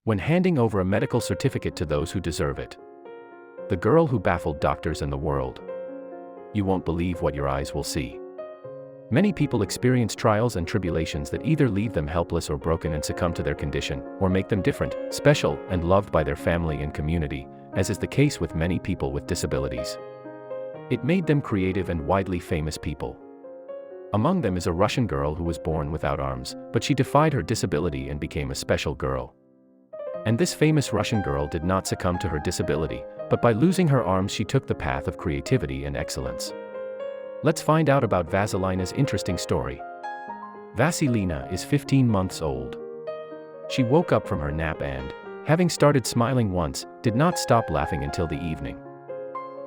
when handing over a medical certificate to those who deserve it. The girl who baffled doctors and the world. You won't believe what your eyes will see. Many people experience trials and tribulations that either leave them helpless or broken and succumb to their condition, or make them different, special, and loved by their family and community, as is the case with many people with disabilities. It made them creative and widely famous people. Among them is a Russian girl who was born without arms, but she defied her disability and became a special girl. And this famous Russian girl did not succumb to her disability, but by losing her arms she took the path of creativity and excellence. Let's find out about Vasilina's interesting story. Vasilina is 15 months old. She woke up from her nap and, having started smiling once, did not stop laughing until the evening.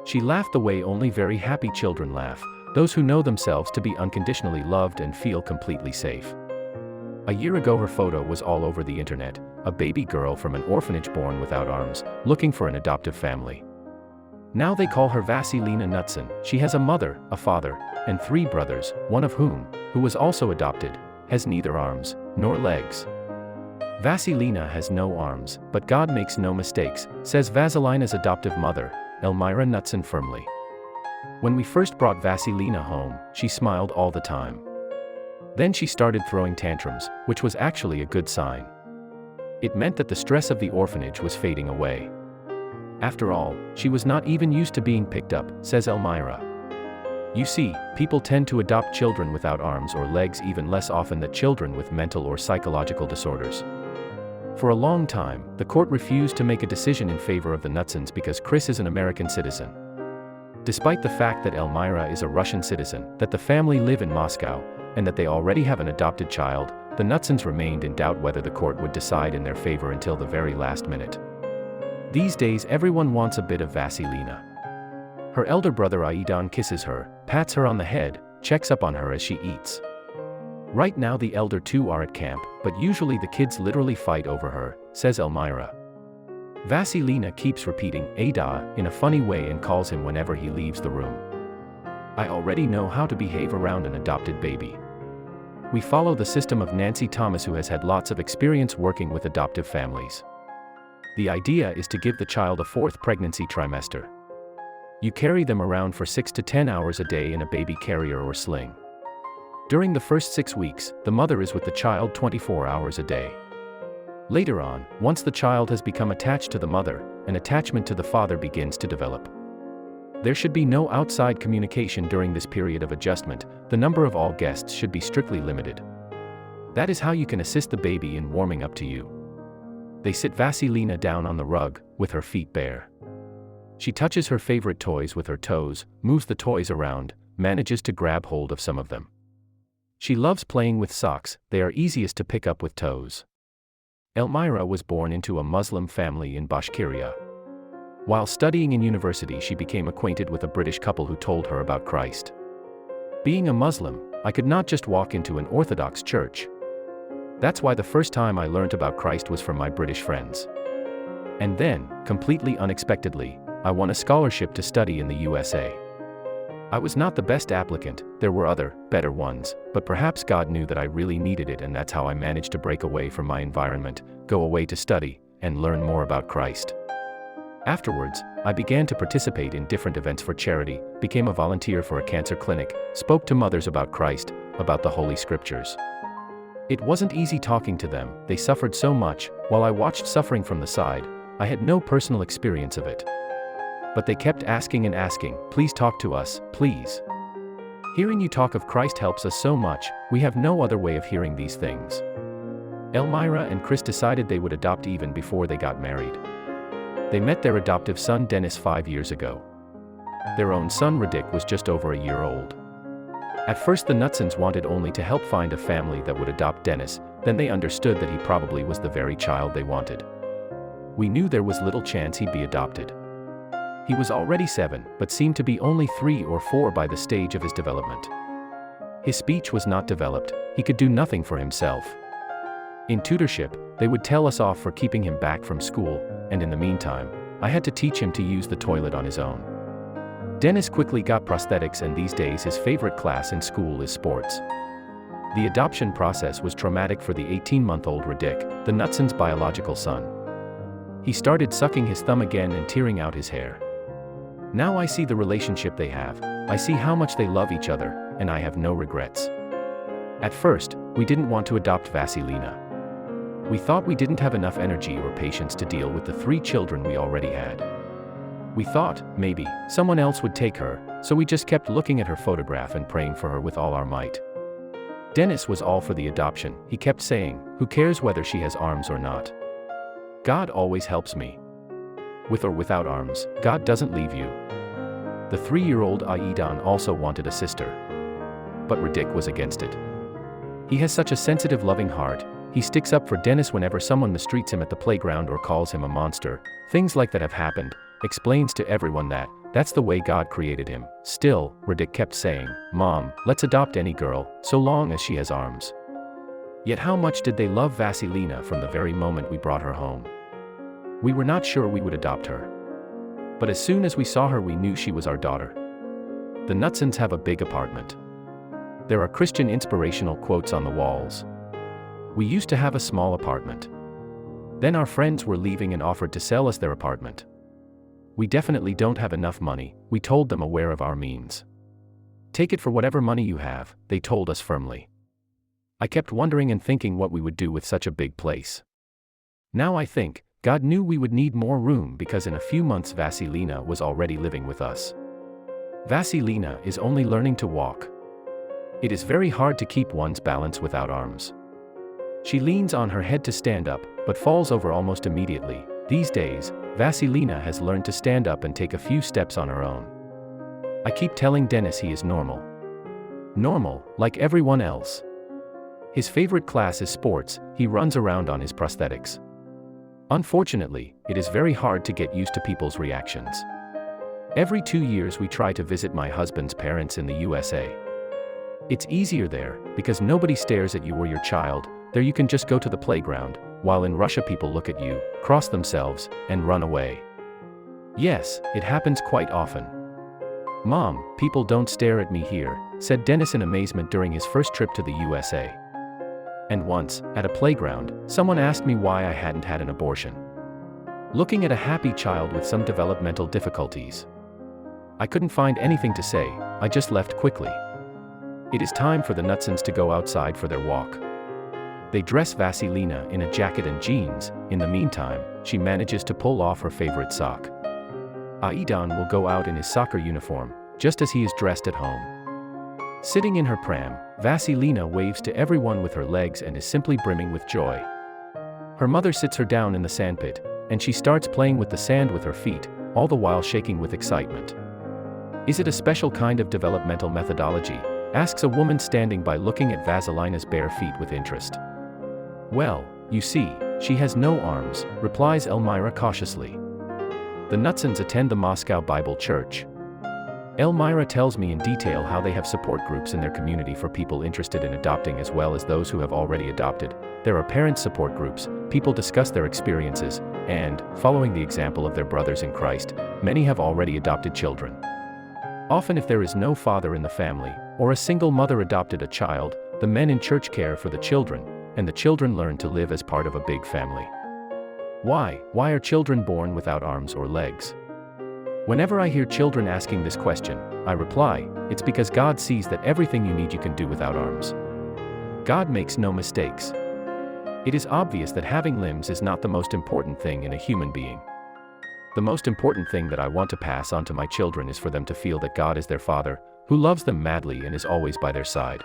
She laughed the way only very happy children laugh, those who know themselves to be unconditionally loved and feel completely safe. A year ago her photo was all over the internet, a baby girl from an orphanage born without arms, looking for an adoptive family. Now they call her Vasilina Knutson. She has a mother, a father, and 3 brothers, one of whom, who was also adopted, has neither arms nor legs. Vasilina has no arms, but God makes no mistakes, says Vasilina's adoptive mother, Elmira Knutson firmly. When we first brought Vasilina home, she smiled all the time. Then she started throwing tantrums, which was actually a good sign. It meant that the stress of the orphanage was fading away. After all, she was not even used to being picked up, says Elmira. You see, people tend to adopt children without arms or legs even less often than children with mental or psychological disorders. For a long time, the court refused to make a decision in favor of the Knutsons because Chris is an American citizen. Despite the fact that Elmira is a Russian citizen, that the family live in Moscow, and that they already have an adopted child, the Knutsons remained in doubt whether the court would decide in their favor until the very last minute. These days everyone wants a bit of Vasilina. Her elder brother Aidan kisses her, pats her on the head, checks up on her as she eats. Right now the elder 2 are at camp, but usually the kids literally fight over her, says Elmira. Vasilina keeps repeating Ada in a funny way and calls him whenever he leaves the room. I already know how to behave around an adopted baby. We follow the system of Nancy Thomas, who has had lots of experience working with adoptive families. The idea is to give the child a 4th pregnancy trimester. You carry them around for 6 to 10 hours a day in a baby carrier or sling. During the first 6 weeks, the mother is with the child 24 hours a day. Later on, once the child has become attached to the mother, an attachment to the father begins to develop. There should be no outside communication during this period of adjustment. The number of all guests should be strictly limited. That is how you can assist the baby in warming up to you. They sit Vasilina down on the rug, with her feet bare. She touches her favorite toys with her toes, moves the toys around, manages to grab hold of some of them. She loves playing with socks, they are easiest to pick up with toes. Elmira was born into a Muslim family in Bashkiria. While studying in university she became acquainted with a British couple who told her about Christ. Being a Muslim, I could not just walk into an Orthodox church. That's why the first time I learned about Christ was from my British friends. And then, completely unexpectedly, I won a scholarship to study in the USA. I was not the best applicant, there were other, better ones, but perhaps God knew that I really needed it, and that's how I managed to break away from my environment, go away to study, and learn more about Christ. Afterwards, I began to participate in different events for charity, became a volunteer for a cancer clinic, spoke to mothers about Christ, about the Holy Scriptures. It wasn't easy talking to them, they suffered so much. While I watched suffering from the side, I had no personal experience of it. But they kept asking and asking, please talk to us, please. Hearing you talk of Christ helps us so much, we have no other way of hearing these things. Elmira and Chris decided they would adopt even before they got married. They met their adoptive son Dennis 5 years ago. Their own son Radik was just over a year old. At first the Knutsons wanted only to help find a family that would adopt Dennis, then they understood that he probably was the very child they wanted. We knew there was little chance he'd be adopted. He was already 7, but seemed to be only 3 or 4 by the stage of his development. His speech was not developed, he could do nothing for himself. In tutorship, they would tell us off for keeping him back from school, and in the meantime, I had to teach him to use the toilet on his own. Dennis quickly got prosthetics, and these days his favorite class in school is sports. The adoption process was traumatic for the 18-month-old Radik, the Knutsons' biological son. He started sucking his thumb again and tearing out his hair. Now I see the relationship they have, I see how much they love each other, and I have no regrets. At first, we didn't want to adopt Vasilina. We thought we didn't have enough energy or patience to deal with the 3 children we already had. We thought, maybe, someone else would take her, so we just kept looking at her photograph and praying for her with all our might. Dennis was all for the adoption. He kept saying, "Who cares whether she has arms or not? God always helps me. With or without arms, God doesn't leave you." The 3-year-old Aidan also wanted a sister. But Radic was against it. He has such a sensitive, loving heart. He sticks up for Dennis whenever someone mistreats him at the playground or calls him a monster. Things like that have happened. Explains to everyone that that's the way God created him. Still, Radic kept saying, "Mom, let's adopt any girl, so long as she has arms." Yet how much did they love Vasilina from the very moment we brought her home? We were not sure we would adopt her. But as soon as we saw her, we knew she was our daughter. The Knutsons have a big apartment. There are Christian inspirational quotes on the walls. We used to have a small apartment. Then our friends were leaving and offered to sell us their apartment. We definitely don't have enough money, we told them, aware of our means. Take it for whatever money you have, they told us firmly. I kept wondering and thinking what we would do with such a big place. Now I think, God knew we would need more room because in a few months Vasilina was already living with us. Vasilina is only learning to walk. It is very hard to keep one's balance without arms. She leans on her head to stand up, but falls over almost immediately. These days, Vasilina has learned to stand up and take a few steps on her own. I keep telling Dennis he is normal. Normal, like everyone else. His favorite class is sports, he runs around on his prosthetics. Unfortunately, it is very hard to get used to people's reactions. Every 2 years we try to visit my husband's parents in the USA. It's easier there, because nobody stares at you or your child. There you can just go to the playground, while in Russia people look at you, cross themselves, and run away. Yes, it happens quite often. "Mom, people don't stare at me here," said Dennis in amazement during his first trip to the USA. And once, at a playground, someone asked me why I hadn't had an abortion. Looking at a happy child with some developmental difficulties. I couldn't find anything to say, I just left quickly. It is time for the Knutsons to go outside for their walk. They dress Vasilina in a jacket and jeans. In the meantime, she manages to pull off her favorite sock. Aidan will go out in his soccer uniform, just as he is dressed at home. Sitting in her pram, Vasilina waves to everyone with her legs and is simply brimming with joy. Her mother sits her down in the sandpit, and she starts playing with the sand with her feet, all the while shaking with excitement. "Is it a special kind of developmental methodology?" asks a woman standing by looking at Vasilina's bare feet with interest. "Well, you see, she has no arms," replies Elmira cautiously. The Knutsons attend the Moscow Bible Church. Elmira tells me in detail how they have support groups in their community for people interested in adopting as well as those who have already adopted. There are parent support groups, people discuss their experiences, and, following the example of their brothers in Christ, many have already adopted children. Often if there is no father in the family, or a single mother adopted a child, the men in church care for the children, and the children learn to live as part of a big family. Why are children born without arms or legs? Whenever I hear children asking this question, I reply, it's because God sees that everything you need you can do without arms. God makes no mistakes. It is obvious that having limbs is not the most important thing in a human being. The most important thing that I want to pass on to my children is for them to feel that God is their Father, who loves them madly and is always by their side.